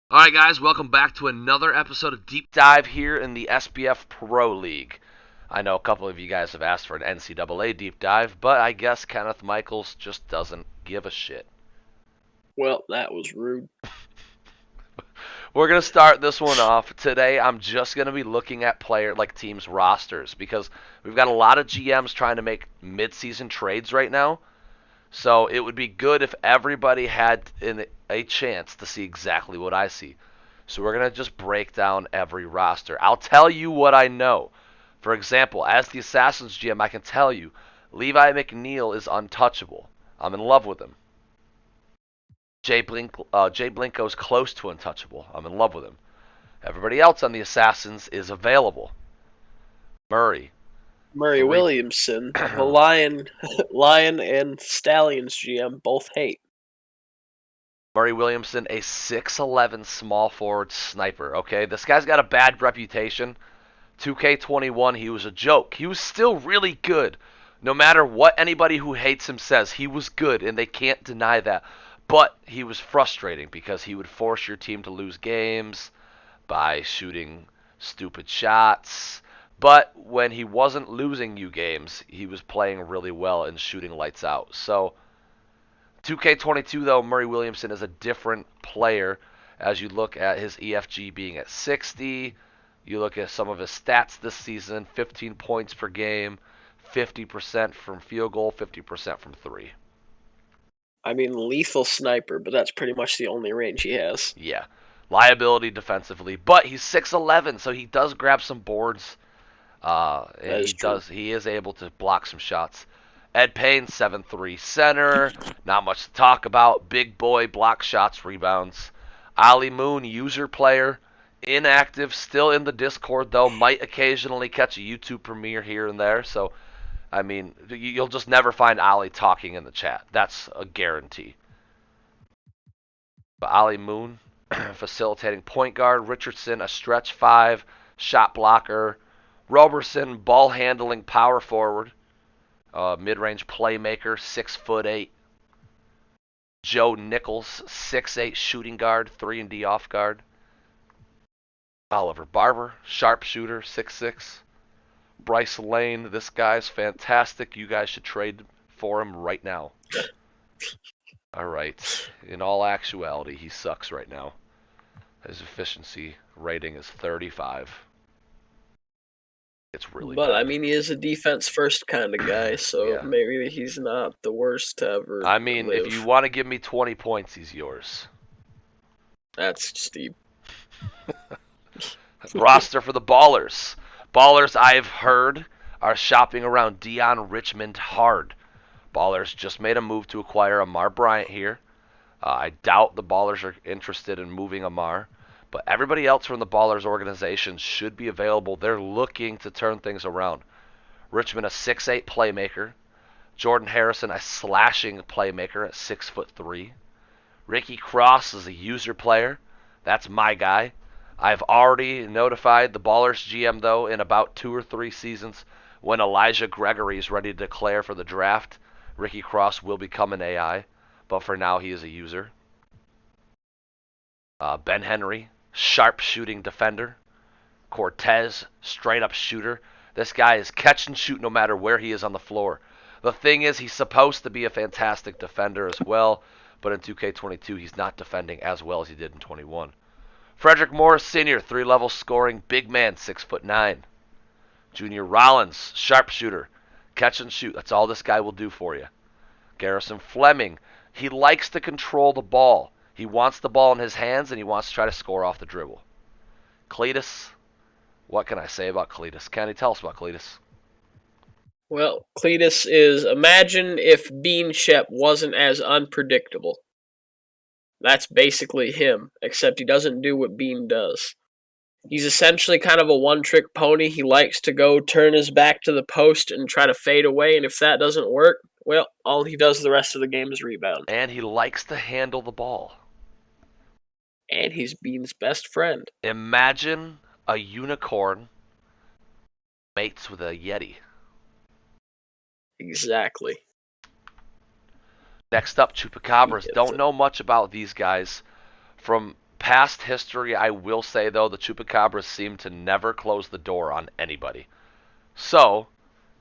All right, guys, welcome back to another episode of Deep Dive here in the SBF Pro League. I know a couple of you guys have asked for an NCAA deep dive, but I guess Kenneth Michaels just doesn't give a shit. Well, that was rude. We're gonna start this one off today. I'm just gonna be looking at teams' rosters because we've got a lot of GMs trying to make mid-season trades right now. So it would be good if everybody had a chance to see exactly what I see. So we're going to just break down every roster. I'll tell you what I know. For example, as the Assassins GM, I can tell you Levi McNeil is untouchable. I'm in love with him. Jay Blinko's close to untouchable. I'm in love with him. Everybody else on the Assassins is available. Murray, Murray three. Williamson, the Lion and Stallions GM both hate. Murray Williamson, a 6'11 small forward sniper. Okay, this guy's got a bad reputation. 2K21, he was a joke. He was still really good. No matter what anybody who hates him says, he was good, and they can't deny that. But he was frustrating because he would force your team to lose games by shooting stupid shots. But when he wasn't losing you games, he was playing really well and shooting lights out. So 2K22, though, Murray Williamson is a different player as you look at his EFG being at 60. You look at some of his stats this season: 15 points per game, 50% from field goal, 50% from three. I mean, lethal sniper, but that's pretty much the only range he has. Yeah. Liability defensively, but he's 6'11, so he does grab some boards. That And is true. he is able to block some shots. Ed Payne, 7'3 center. Not much to talk about. Big boy, block shots, rebounds. Ali Moon, user player. Inactive, still in the Discord though. Might occasionally catch a YouTube premiere here and there. So, I mean, you'll just never find Ali talking in the chat. That's a guarantee. But Ali Moon, facilitating point guard. Richardson, a stretch five, shot blocker. Roberson, ball handling power forward. Mid-range playmaker, 6'8". Joe Nichols, 6'8", shooting guard, 3-and-D off guard. Oliver Barber, sharpshooter, 6'6". Bryce Lane, this guy's fantastic. You guys should trade for him right now. All right. In all actuality, he sucks right now. His efficiency rating is 35. It's really But I bad. mean, he is a defense first kind of guy, so Yeah. maybe he's not the worst to ever I mean, if you live. want to give me 20 points, he's yours. That's steep. Roster for the Ballers. Ballers, I've heard, are shopping around Dion Richmond hard. Ballers just made a move to acquire Amar Bryant here. I doubt the Ballers are interested in moving Amar, but everybody else from the Ballers organization should be available. They're looking to turn things around. Richmond, a 6'8 playmaker. Jordan Harrison, a slashing playmaker at 6'3". Ricky Cross is a user player. That's my guy. I've already notified the Ballers GM, though, in about 2 or 3 seasons, when Elijah Gregory is ready to declare for the draft, Ricky Cross will become an AI, but for now he is a user. Ben Henry, sharp shooting defender. Cortez, straight up shooter. This guy is catch and shoot no matter where he is on the floor. The thing is, he's supposed to be a fantastic defender as well, but in 2K22 he's not defending as well as he did in 21. Frederick Morris Sr., 3-level scoring, big man, 6'9". Junior Rollins, sharpshooter, catch and shoot. That's all this guy will do for you. Garrison Fleming, he likes to control the ball. He wants the ball in his hands and he wants to try to score off the dribble. Cletus, what can I say about Cletus? Kenny, tell us about Cletus. Well, Cletus is imagine if Bean Shep wasn't as unpredictable. That's basically him, except he doesn't do what Bean does. He's essentially kind of a one trick pony. He likes to go turn his back to the post and try to fade away, and if that doesn't work, well, all he does the rest of the game is rebound. And he likes to handle the ball. And he's Bean's best friend. Imagine a unicorn mates with a yeti. Exactly. Next up, He Chupacabras. gets Don't it. know much about these guys. From past history, I will say, though, the Chupacabras seem to never close the door on anybody. So,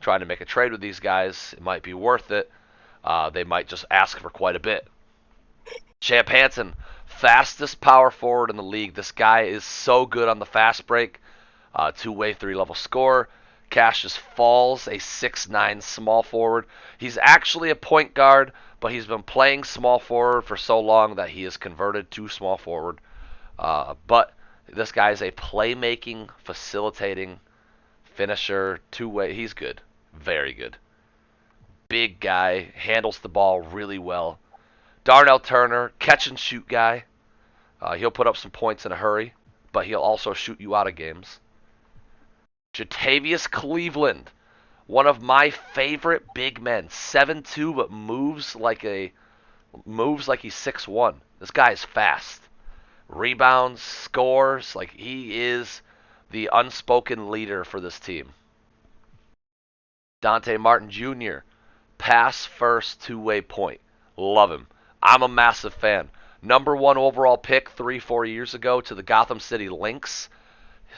trying to make a trade with these guys, it might be worth it. They might just ask for quite a bit. Champ Hansen, fastest power forward in the league. This guy is so good on the fast break. Two-way, three-level scorer. Cassius Falls, a 6'9 small forward. He's actually a point guard, but he's been playing small forward for so long that he is converted to small forward. But this guy is a playmaking, facilitating finisher, two-way. He's good. Very good. Big guy, handles the ball really well. Darnell Turner, catch and shoot guy. He'll put up some points in a hurry, but he'll also shoot you out of games. Jatavius Cleveland, one of my favorite big men, 7'2", but moves like he's 6'1". This guy is fast. Rebounds, scores, like he is the unspoken leader for this team. Dante Martin Jr., pass first two-way point. Love him. I'm a massive fan. Number one overall pick 3-4 years ago to the Gotham City Lynx.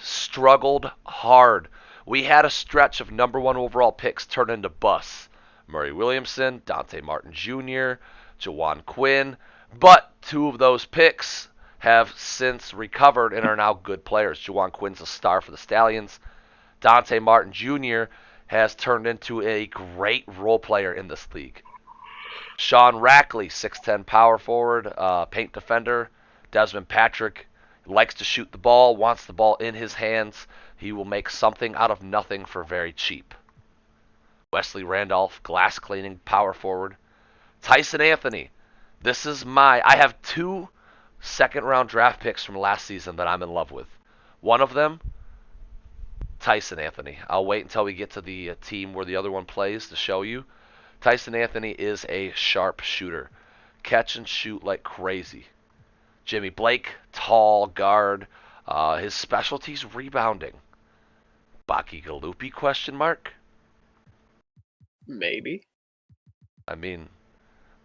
Struggled hard. We had a stretch of number one overall picks turn into busts. Murray Williamson, Dante Martin Jr., Jawan Quinn. But two of those picks have since recovered and are now good players. Jawan Quinn's a star for the Stallions. Dante Martin Jr. has turned into a great role player in this league. Sean Rackley, 6'10 power forward, paint defender. Desmond Patrick likes to shoot the ball, wants the ball in his hands. He will make something out of nothing for very cheap. Wesley Randolph, glass cleaning power forward. Tyson Anthony. I have 2 second round draft picks from last season that I'm in love with. One of them, Tyson Anthony. I'll wait until we get to the team where the other one plays to show you. Tyson Anthony is a sharp shooter. Catch and shoot like crazy. Jimmy Blake, tall guard. His specialty's rebounding. Baki Galupi, question mark? Maybe. I mean,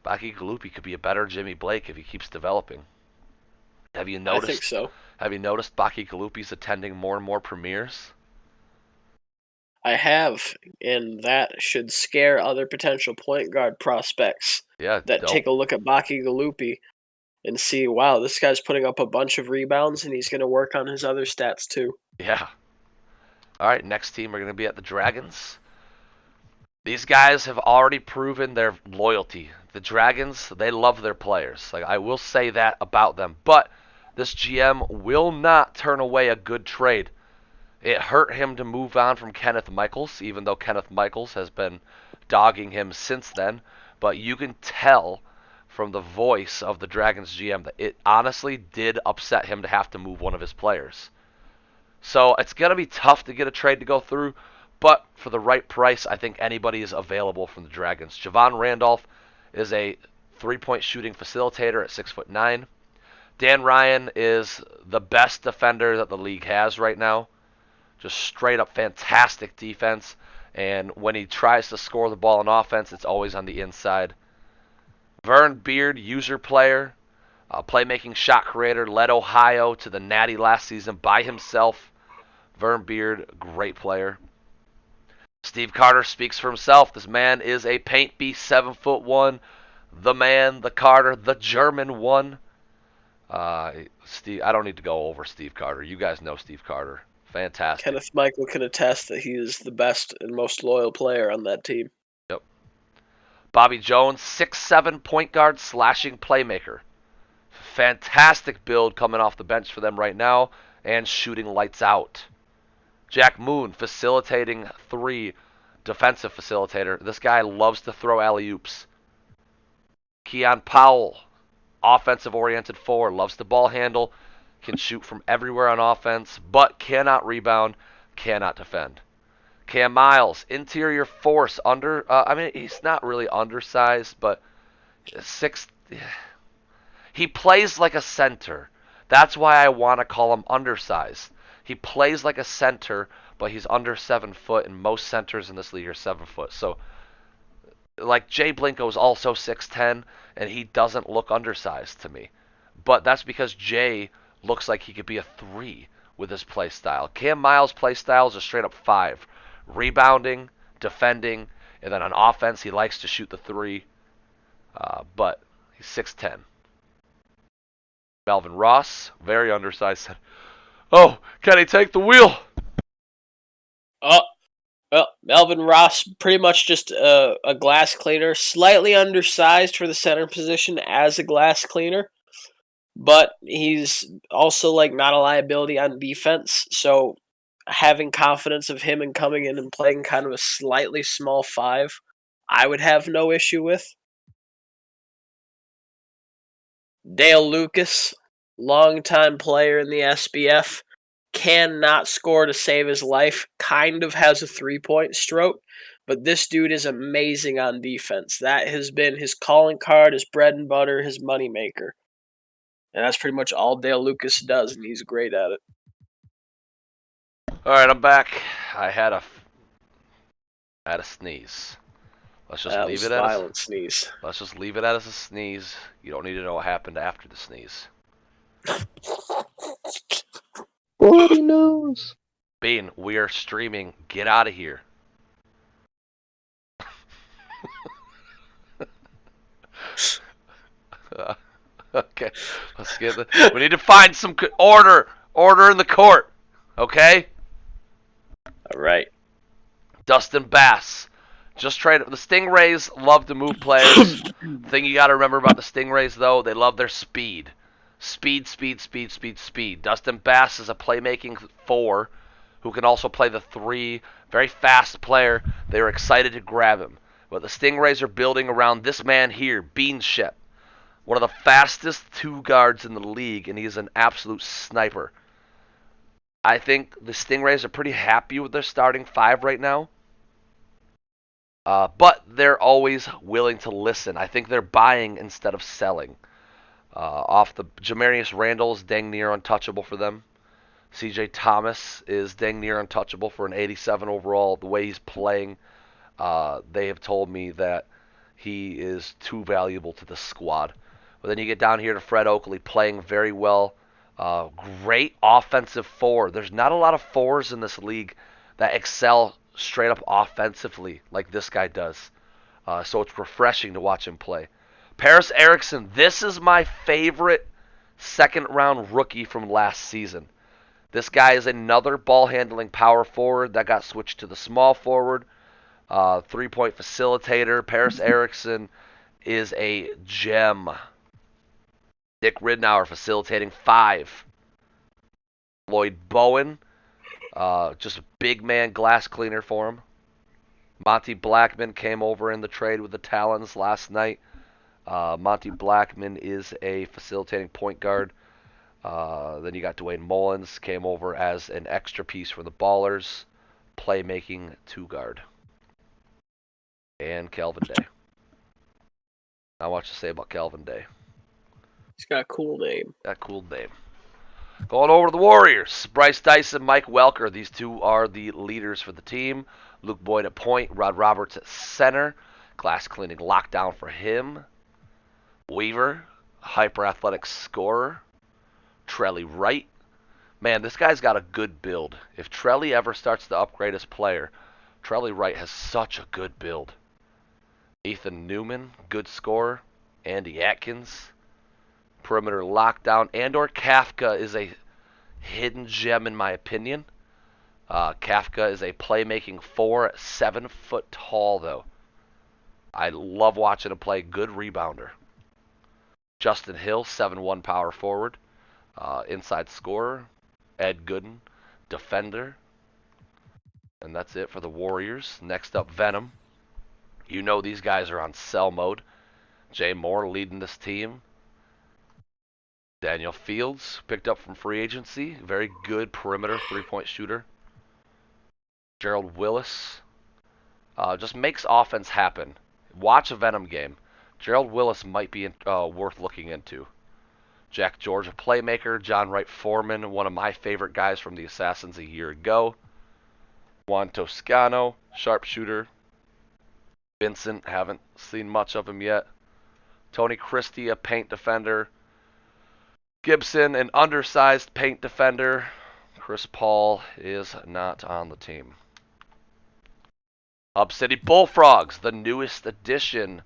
Baki Galupi could be a better Jimmy Blake if he keeps developing. Have you I think noticed? so. Have you noticed Baki Galupi's attending more and more premieres? I have, and that should scare other potential point guard prospects Yeah, that don't. take a look at Baki Galupi and see, wow, this guy's putting up a bunch of rebounds and he's going to work on his other stats too. Yeah. All right, next team are going to be at the Dragons. These guys have already proven their loyalty. The Dragons, they love their players. Like I will say that about them, but this GM will not turn away a good trade. It hurt him to move on from Kenneth Michaels, even though Kenneth Michaels has been dogging him since then. But you can tell from the voice of the Dragons GM that it honestly did upset him to have to move one of his players. So it's going to be tough to get a trade to go through, but for the right price, I think anybody is available from the Dragons. Javon Randolph is a three-point shooting facilitator at 6'9". Dan Ryan is the best defender that the league has right now. Just straight up fantastic defense. And when he tries to score the ball on offense, it's always on the inside. Vern Beard, user player, playmaking shot creator, led Ohio to the Natty last season by himself. Vern Beard, great player. Steve Carter speaks for himself. This man is a paint beast, 7'1", the man, the Carter, the German one. Steve, I don't need to go over Steve Carter. You guys know Steve Carter. Fantastic. Kenneth Michael can attest that he is the best and most loyal player on that team. Yep. Bobby Jones, 6'7" point guard, slashing playmaker. Fantastic build coming off the bench for them right now, and shooting lights out. Jack Moon, facilitating 3, defensive facilitator. This guy loves to throw alley-oops. Keon Powell, offensive-oriented 4, loves the ball handle, can shoot from everywhere on offense, but cannot rebound, cannot defend. Cam Miles, interior force, he's not really undersized, but 6. He plays like a center. That's why I want to call him undersized. He plays like a center, but he's under 7 foot, and most centers in this league are 7 foot. So, like, Jay Blinko is also 6'10", and he doesn't look undersized to me. But that's because Jay looks like he could be a 3 with his play style. Cam Miles' play style is a straight up 5. Rebounding, defending, and then on offense, he likes to shoot the 3. But he's 6'10. Melvin Ross, very undersized, said, "Oh, can he take the wheel?" Oh, well, Melvin Ross, pretty much just a glass cleaner, slightly undersized for the center position as a glass cleaner, but he's also like not a liability on defense. So having confidence of him and coming in and playing kind of a slightly small 5, I would have no issue with. Dale Lucas, longtime player in the SBF, cannot score to save his life. Kind of has a 3-point stroke, but this dude is amazing on defense. That has been his calling card, his bread and butter, his moneymaker. And that's pretty much all Dale Lucas does, and he's great at it. All right, I'm back. I had a sneeze. Let's just That leave was it at a violent sneeze. let's just leave it as a sneeze. You don't need to know what happened after the sneeze. Bloody nose. Bean, we are streaming. Get out of here. Okay, let's get the. We need to find some order in the court. Okay. All right. Dustin Bass. Just traded. The Stingrays love to move players. The thing you got to remember about the Stingrays, though, they love their speed. Speed, speed, speed, speed, speed. Dustin Bass is a playmaking 4 who can also play the 3. Very fast player. They were excited to grab him. But the Stingrays are building around this man here, Beanshep. One of the fastest 2 guards in the league, and he's an absolute sniper. I think the Stingrays are pretty happy with their starting 5 right now. But they're always willing to listen. I think they're buying instead of selling. Off the Jamarius Randall is dang near untouchable for them. CJ Thomas is dang near untouchable for an 87 overall. The way he's playing, they have told me that he is too valuable to the squad. But then you get down here to Fred Oakley playing very well. Great offensive 4. There's not a lot of 4s in this league that excel straight up offensively like this guy does. So it's refreshing to watch him play. Paris Erickson, this is my favorite second round rookie from last season. This guy is another ball handling power forward that got switched to the small forward. 3-point facilitator. Paris Erickson is a gem. Dick Ridnour facilitating 5. Lloyd Bowen, just a big man glass cleaner for him. Monty Blackman came over in the trade with the Talons last night. Monty Blackman is a facilitating point guard. Then you got Dwayne Mullins came over as an extra piece for the Ballers, playmaking 2 guard. And Calvin Day. Not much to say about Calvin Day. He's got a cool name. That cool name. Going over to the Warriors. Bryce Dyson, Mike Welker. These 2 are the leaders for the team. Luke Boyd at point. Rod Roberts at center. Glass cleaning lockdown for him. Weaver, hyper athletic scorer. Trelly Wright. Man, this guy's got a good build. If Trelly ever starts to upgrade his player, Trelly Wright has such a good build. Ethan Newman, good scorer. Andy Atkins, perimeter lockdown. Andor Kafka is a hidden gem in my opinion. Kafka is a playmaking 4 at 7 foot tall, though. I love watching him play. Good rebounder. Justin Hill, 7'1 power forward. Inside scorer. Ed Gooden, defender. And that's it for the Warriors. Next up, Venom. You know these guys are on sell mode. Jay Moore leading this team. Daniel Fields, picked up from free agency. Very good perimeter 3-point shooter. Gerald Willis. Just makes offense happen. Watch a Venom game. Gerald Willis might be worth looking into. Jack George, a playmaker. John Wright Foreman, one of my favorite guys from the Assassins a year ago. Juan Toscano, sharpshooter. Vincent, haven't seen much of him yet. Tony Christie, a paint defender. Gibson, an undersized paint defender. Chris Paul is not on the team. Hub City Bullfrogs, the newest addition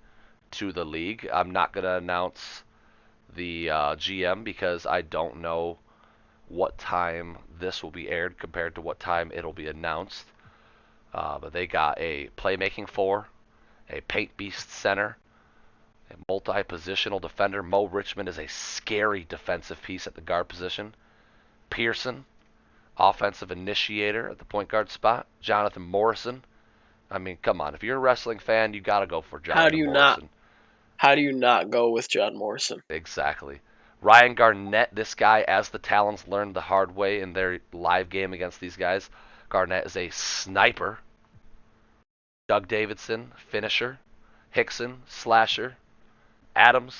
to the league. I'm not going to announce the GM because I don't know what time this will be aired compared to what time it'll be announced. But they got a playmaking 4, a paint beast center, a multi-positional defender. Mo Richmond is a scary defensive piece at the guard position. Pearson, offensive initiator at the point guard spot. Jonathan Morrison. I mean, come on. If you're a wrestling fan, you got to go for Jonathan Morrison. How do you not go with John Morrison? Exactly. Ryan Garnett, this guy, as the Talons learned the hard way in their live game against these guys, Garnett is a sniper. Doug Davidson, finisher. Hickson, slasher. Adams,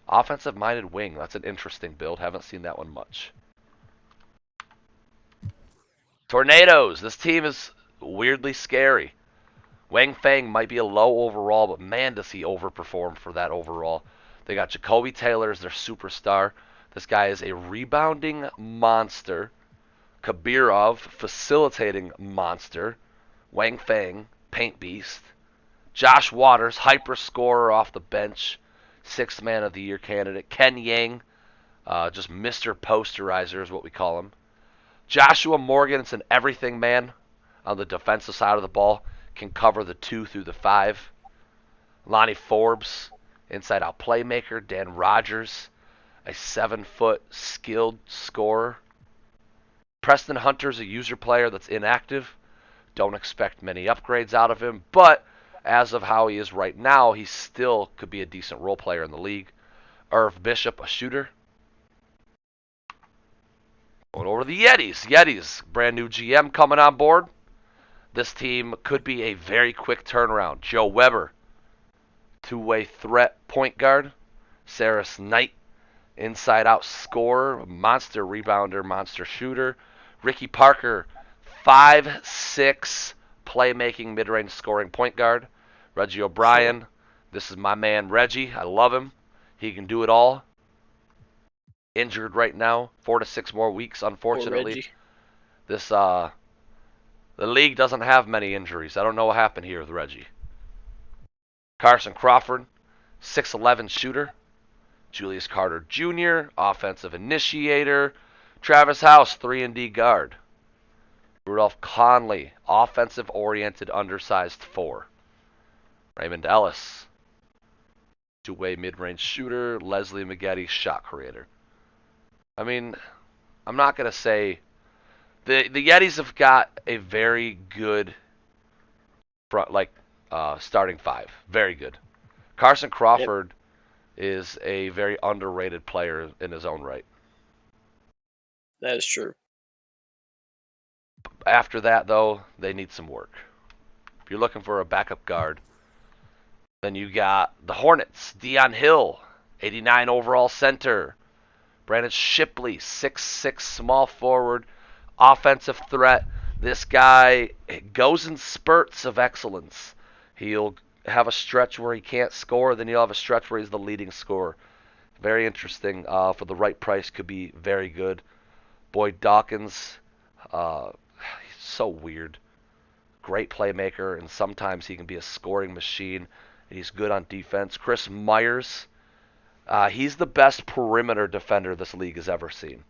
offensive-minded wing. That's an interesting build. Haven't seen that one much. Tornadoes. This team is weirdly scary. Wang Fang might be a low overall, but man, does he overperform for that overall. They got Jacoby Taylor as their superstar. This guy is a rebounding monster. Kabirov, facilitating monster. Wang Fang, paint beast. Josh Waters, hyper scorer off the bench. 6th man of the year candidate. Ken Yang, just Mr. Posterizer is what we call him. Joshua Morgan, it's an everything man on the defensive side of the ball. Can cover the 2 through the 5. Lonnie Forbes, inside out playmaker. Dan Rogers, a 7-foot skilled scorer. Preston Hunter's a user player that's inactive. Don't expect many upgrades out of him, but as of how he is right now, he still could be a decent role player in the league. Irv Bishop, a shooter. Going over to the Yetis. Yetis, brand new GM coming on board. This team could be a very quick turnaround. Joe Weber, two-way threat point guard. Saris Knight, inside-out scorer, monster rebounder, monster shooter. Ricky Parker, 5'6", playmaking, mid-range scoring point guard. Reggie O'Brien, this is my man Reggie. I love him. He can do it all. Injured right now. 4 to 6 more weeks, unfortunately. This the league doesn't have many injuries. I don't know what happened here with Reggie. Carson Crawford, 6'11" shooter. Julius Carter Jr., offensive initiator. Travis House, 3-and-D guard. Rudolph Conley, offensive-oriented, undersized 4. Raymond Ellis, two-way mid-range shooter. Leslie Maggette, shot creator. I mean, I'm not going to say... The Yetis have got a very good front, starting 5. Very good. Carson Crawford is a very underrated player in his own right. That is true. After that, though, they need some work. If you're looking for a backup guard, then you got the Hornets. Dion Hill, 89 overall center. Brandon Shipley, 6'6", small forward, offensive threat. This guy goes in spurts of excellence. He'll have a stretch where he can't score, then he'll have a stretch where he's the leading scorer. Very interesting. For the right price, could be very good. Boyd Dawkins, he's so weird. Great playmaker, and sometimes he can be a scoring machine. He's good on defense. Chris Myers, he's the best perimeter defender this league has ever seen.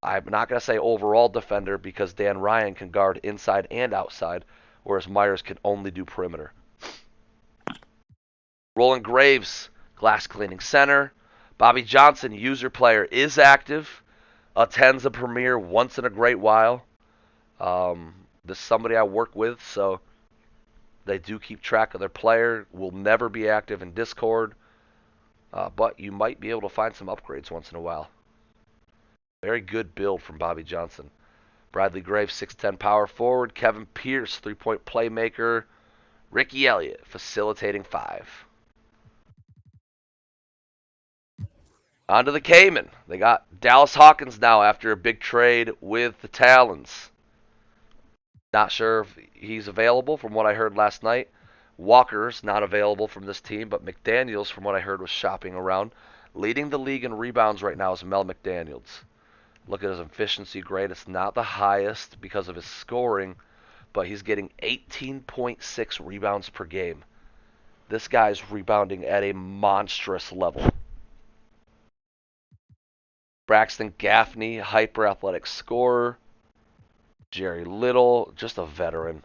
I'm not going to say overall defender because Dan Ryan can guard inside and outside, whereas Myers can only do perimeter. Roland Graves, glass cleaning center. Bobby Johnson, user player, is active. Attends a premiere once in a great while. This is somebody I work with, so they do keep track of their player. Will never be active in Discord, but you might be able to find some upgrades once in a while. Very good build from Bobby Johnson. Bradley Graves, 6'10" power forward. Kevin Pierce, 3-point playmaker. Ricky Elliott, facilitating 5. On to the Cayman. They got Dallas Hawkins now after a big trade with the Talons. Not sure if he's available from what I heard last night. Walker's not available from this team, but McDaniels, from what I heard, was shopping around. Leading the league in rebounds right now is Mel McDaniels. Look at his efficiency grade. It's not the highest because of his scoring, but he's getting 18.6 rebounds per game. This guy's rebounding at a monstrous level. Braxton Gaffney, hyper athletic scorer. Jerry Little, just a veteran.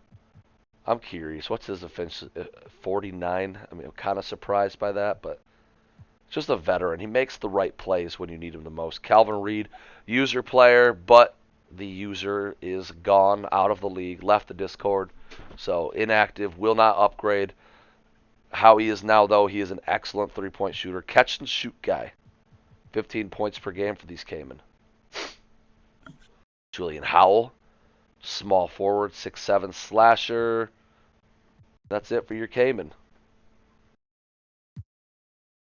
I'm curious. What's his offense? 49? I mean, I'm kind of surprised by that, but just a veteran. He makes the right plays when you need him the most. Calvin Reed, user player, but the user is gone out of the league, left the Discord, so inactive, will not upgrade. How he is now, though, he is an excellent three-point shooter. Catch and shoot guy. 15 points per game for these Cayman. Julian Howell, small forward, 6'7" slasher. That's it for your Cayman.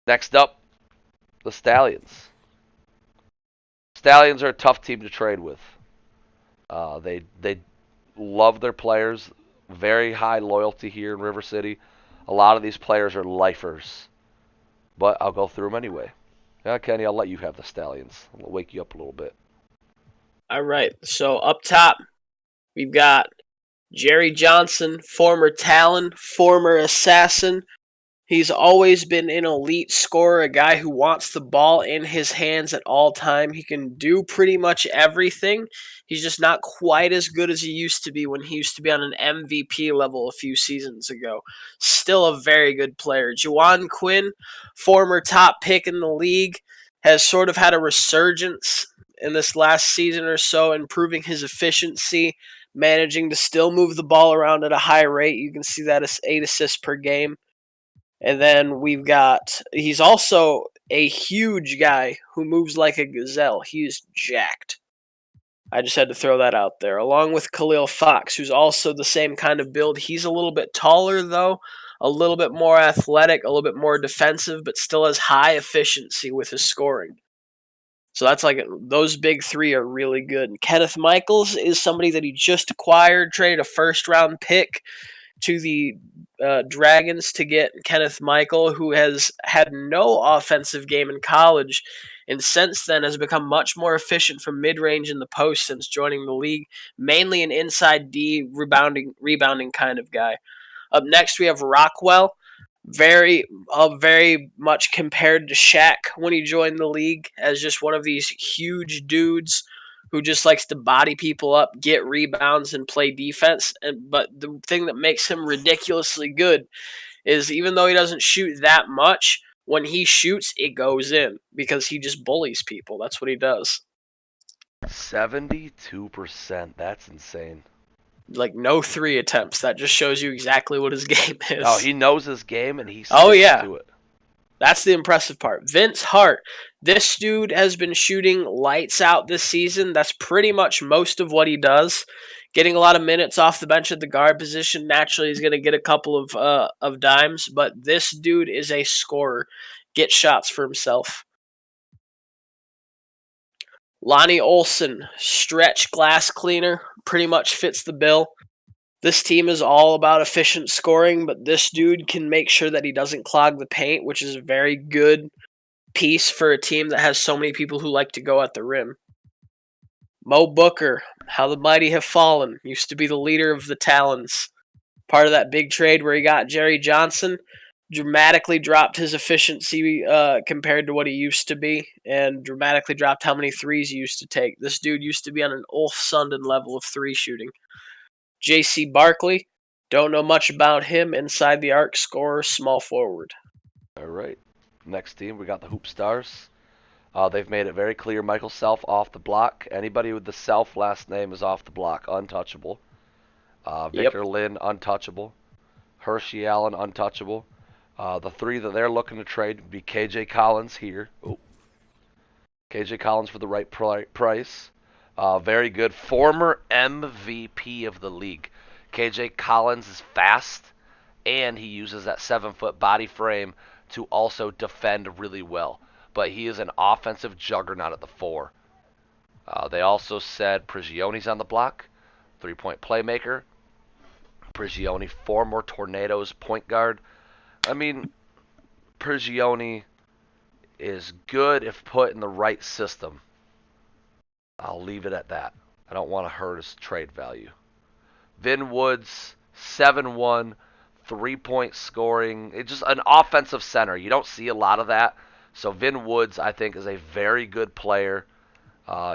Next up, the Stallions. Stallions are a tough team to trade with. They love their players. Very high loyalty here in River City. A lot of these players are lifers. But I'll go through them anyway. Yeah, Kenny, I'll let you have the Stallions. I'll wake you up a little bit. All right. So up top, we've got Jerry Johnson, former Talon, former Assassin. He's always been an elite scorer, a guy who wants the ball in his hands at all time. He can do pretty much everything. He's just not quite as good as he used to be when he used to be on an MVP level a few seasons ago. Still a very good player. Juwan Quinn, former top pick in the league, has sort of had a resurgence in this last season or so, improving his efficiency, managing to still move the ball around at a high rate. You can see that as 8 assists per game. And then he's also a huge guy who moves like a gazelle. He's jacked. I just had to throw that out there. Along with Khalil Fox, who's also the same kind of build. He's a little bit taller, though, a little bit more athletic, a little bit more defensive, but still has high efficiency with his scoring. So that's like those big three are really good. And Kenneth Michaels is somebody that he just acquired, traded a first-round pick to the Dragons to get Kenneth Michael, who has had no offensive game in college, and since then has become much more efficient from mid-range in the post since joining the league. Mainly an inside D rebounding kind of guy. Up next, we have Rockwell. Very much compared to Shaq when he joined the league as just one of these huge dudes who just likes to body people up, get rebounds, and play defense. But the thing that makes him ridiculously good is even though he doesn't shoot that much, when he shoots, it goes in because he just bullies people. That's what he does. 72%. That's insane. Like no 3 attempts. That just shows you exactly what his game is. Oh, he knows his game and he sticks to it. That's the impressive part. Vince Hart. This dude has been shooting lights out this season. That's pretty much most of what he does. Getting a lot of minutes off the bench at the guard position. Naturally, he's going to get a couple of dimes, but this dude is a scorer. Gets shots for himself. Lonnie Olson, stretch glass cleaner, pretty much fits the bill. This team is all about efficient scoring, but this dude can make sure that he doesn't clog the paint, which is a very good piece for a team that has so many people who like to go at the rim. Mo Booker, how the mighty have fallen, used to be the leader of the Talons. Part of that big trade where he got Jerry Johnson, dramatically dropped his efficiency compared to what he used to be, and dramatically dropped how many threes he used to take. This dude used to be on an Ulf Sundin level of 3 shooting. J.C. Barkley, don't know much about him. Inside the arc scorer, small forward. All right. Next team, we got the Hoop Stars. They've made it very clear Michael Self off the block. Anybody with the Self last name is off the block. Untouchable. Victor Lynn, untouchable. Hershey Allen, untouchable. The 3 that they're looking to trade would be KJ Collins here. Ooh. KJ Collins for the right price. Very good. Former MVP of the league. KJ Collins is fast, and he uses that 7-foot body frame to also defend really well. But he is an offensive juggernaut at the 4. They also said Prigione's on the block. 3-point playmaker. Prigione, former Tornadoes point guard. I mean, Prigione is good if put in the right system. I'll leave it at that. I don't want to hurt his trade value. Vin Woods, 7-1, 3-point scoring. It's just an offensive center. You don't see a lot of that. So Vin Woods, I think, is a very good player.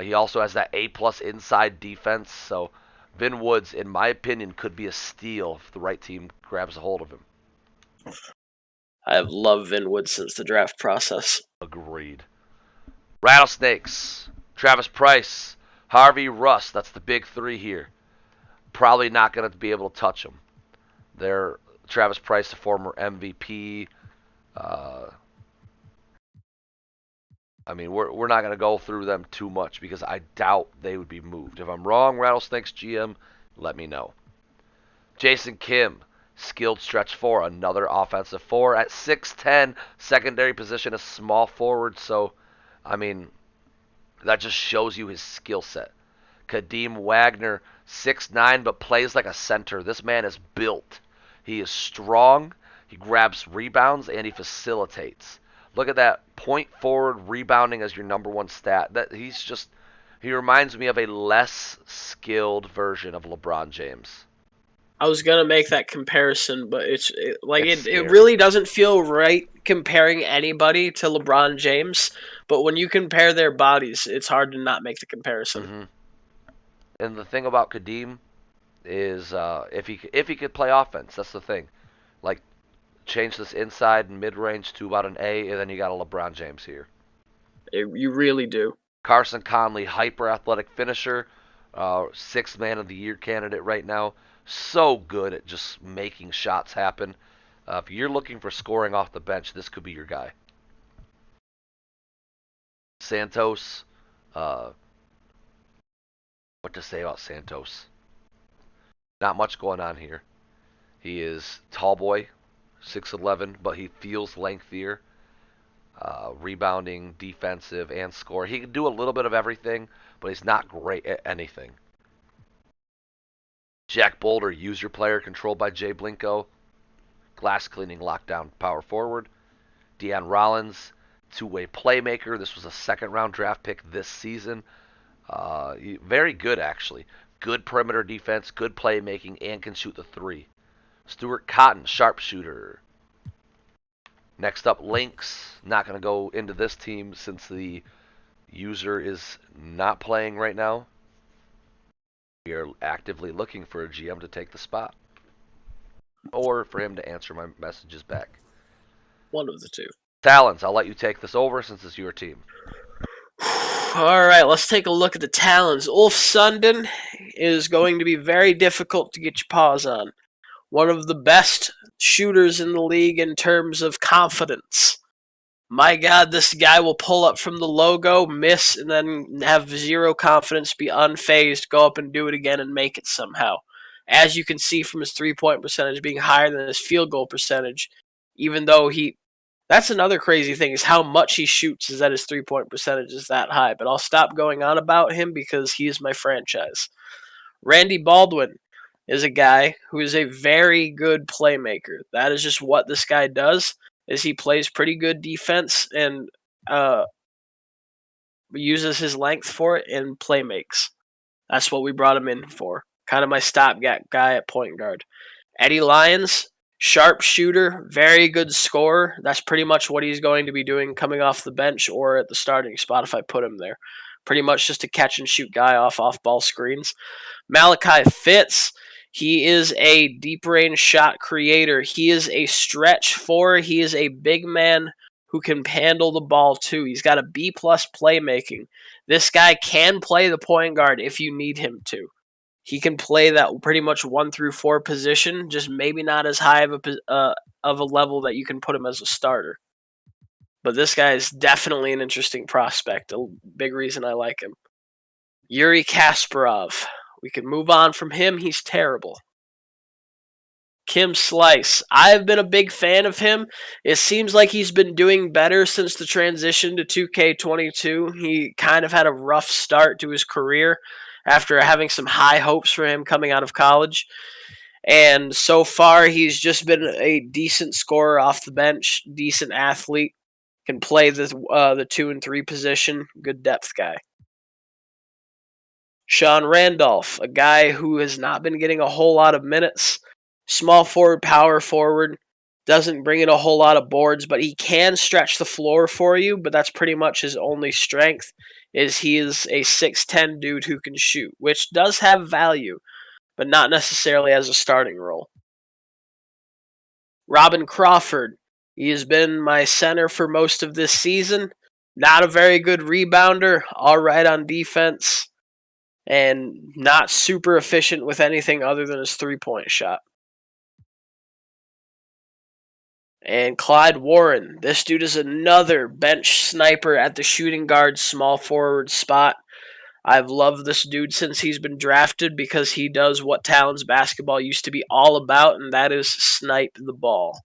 He also has that A-plus inside defense. So Vin Woods, in my opinion, could be a steal if the right team grabs a hold of him. I've loved Vin Woods since the draft process. Agreed. Rattlesnakes, Travis Price, Harvey Russ. That's the big three here. Probably not going to be able to touch them. They're Travis Price, the former MVP. I mean, we're not going to go through them too much because I doubt they would be moved. If I'm wrong, Rattlesnakes GM, let me know. Jason Kim, skilled stretch four, another offensive four at 6'10", secondary position, a small forward. So, I mean, that just shows you his skill set. Kadeem Wagner, 6'9", but plays like a center. This man is built. He is strong, he grabs rebounds, and he facilitates. Look at that, point forward rebounding as your number one stat. He reminds me of a less skilled version of LeBron James. I was gonna make that comparison, but it scary. really doesn't feel right comparing anybody to LeBron James. But when you compare their bodies, it's hard to not make the comparison. Mm-hmm. And the thing about Kadeem is if he could play offense, that's the thing. Like, change this inside and mid range to about an A, and then you got a LeBron James here. You really do. Carson Conley, hyper athletic finisher, sixth man of the year candidate right now. So good at just making shots happen. If you're looking for scoring off the bench, this could be your guy. Santos, what to say about Santos? Not much going on here. He is tall boy, 6'11", but he feels lengthier. Rebounding, defensive, and score. He can do a little bit of everything, but he's not great at anything. Jack Boulder, user player controlled by Jay Blinko. Glass cleaning, lockdown, power forward. Deion Rollins, two-way playmaker. This was a second-round draft pick this season. Very good, actually. Good perimeter defense, good playmaking, and can shoot the three. Stuart Cotton, sharpshooter. Next up, Lynx. Not going to go into this team since the user is not playing right now. We are actively looking for a GM to take the spot. Or for him to answer my messages back. One of the two. Talons, I'll let you take this over since it's your team. All right, let's take a look at the Talons. Ulf Sundin is going to be very difficult to get your paws on. One of the best shooters in the league in terms of confidence. My God, this guy will pull up from the logo, miss, and then have zero confidence, be unfazed, go up and do it again and make it somehow. As you can see from his three-point percentage being higher than his field goal percentage, even though that's another crazy thing, is how much he shoots is that his three-point percentage is that high. But I'll stop going on about him because he is my franchise. Randy Baldwin is a guy who is a very good playmaker. That is just what this guy does, is he plays pretty good defense and uses his length for it and play makes. That's what we brought him in for. Kind of my stopgap guy at point guard. Eddie Lyons, sharp shooter, very good scorer. That's pretty much what he's going to be doing coming off the bench or at the starting spot if I put him there. Pretty much just a catch and shoot guy off ball screens. Malachi Fitz, he is a deep range shot creator. He is a stretch four. He is a big man who can handle the ball too. He's got a B+ playmaking. This guy can play the point guard if you need him to. He can play that pretty much 1 through 4 position, just maybe not as high of a level that you can put him as a starter. But this guy is definitely an interesting prospect. A big reason I like him. Yuri Kasparov. We can move on from him. He's terrible. Kim Slice. I've been a big fan of him. It seems like he's been doing better since the transition to 2K22. He kind of had a rough start to his career after having some high hopes for him coming out of college. And so far, he's just been a decent scorer off the bench, decent athlete. Can play the 2 and 3 position. Good depth guy. Sean Randolph, a guy who has not been getting a whole lot of minutes. Small forward, power forward. Doesn't bring in a whole lot of boards, but he can stretch the floor for you, but that's pretty much his only strength, is he is a 6'10 dude who can shoot, which does have value, but not necessarily as a starting role. Robin Crawford, he has been my center for most of this season. Not a very good rebounder, all right on defense, and not super efficient with anything other than his three-point shot. And Clyde Warren, this dude is another bench sniper at the shooting guard small forward spot. I've loved this dude since he's been drafted because he does what Talons basketball used to be all about, and that is snipe the ball.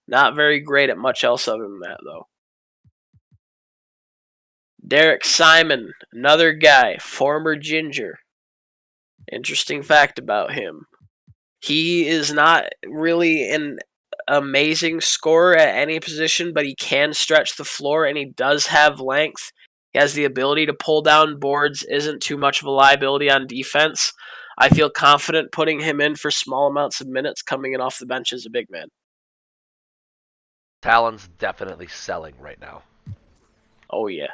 Not very great at much else other than that, though. Derek Simon, another guy, former Ginger. Interesting fact about him. He is not really an amazing scorer at any position, but he can stretch the floor and he does have length. He has the ability to pull down boards, isn't too much of a liability on defense. I feel confident putting him in for small amounts of minutes coming in off the bench as a big man. Talon's definitely selling right now. Oh, yeah.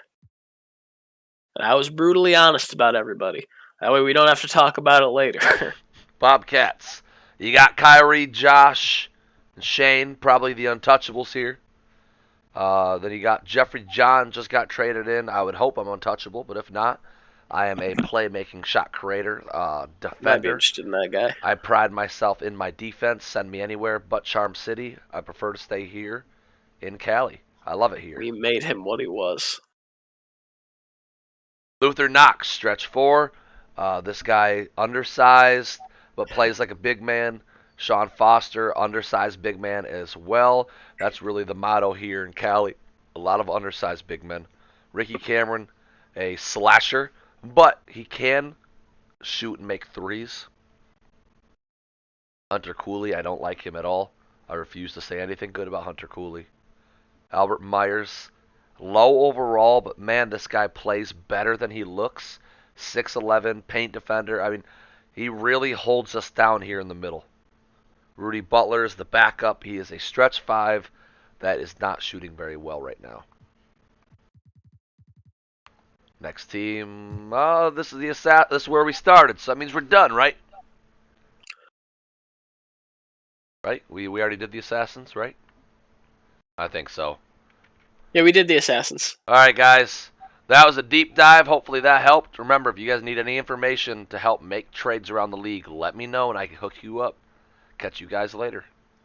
And I was brutally honest about everybody. That way we don't have to talk about it later. Bobcats. You got Kyrie, Josh, and Shane, probably the untouchables here. Then you got Jeffrey John, just got traded in. I would hope I'm untouchable, but if not, I am a playmaking shot creator, defender. Might be interested in that guy. I pride myself in my defense. Send me anywhere but Charm City. I prefer to stay here in Cali. I love it here. We made him what he was. Luther Knox, stretch 4. This guy, undersized, but plays like a big man. Sean Foster, undersized big man as well. That's really the motto here in Cali. A lot of undersized big men. Ricky Cameron, a slasher, but he can shoot and make threes. Hunter Cooley, I don't like him at all. I refuse to say anything good about Hunter Cooley. Albert Myers, low overall, but man, this guy plays better than he looks. 6'11", paint defender. I mean, he really holds us down here in the middle. Rudy Butler is the backup. He is a stretch 5 that is not shooting very well right now. Next team. This is where we started, so that means we're done, right? Right? We already did the Assassins, right? I think so. Yeah, we did the Assassins. All right, guys. That was a deep dive. Hopefully that helped. Remember, if you guys need any information to help make trades around the league, let me know and I can hook you up. Catch you guys later.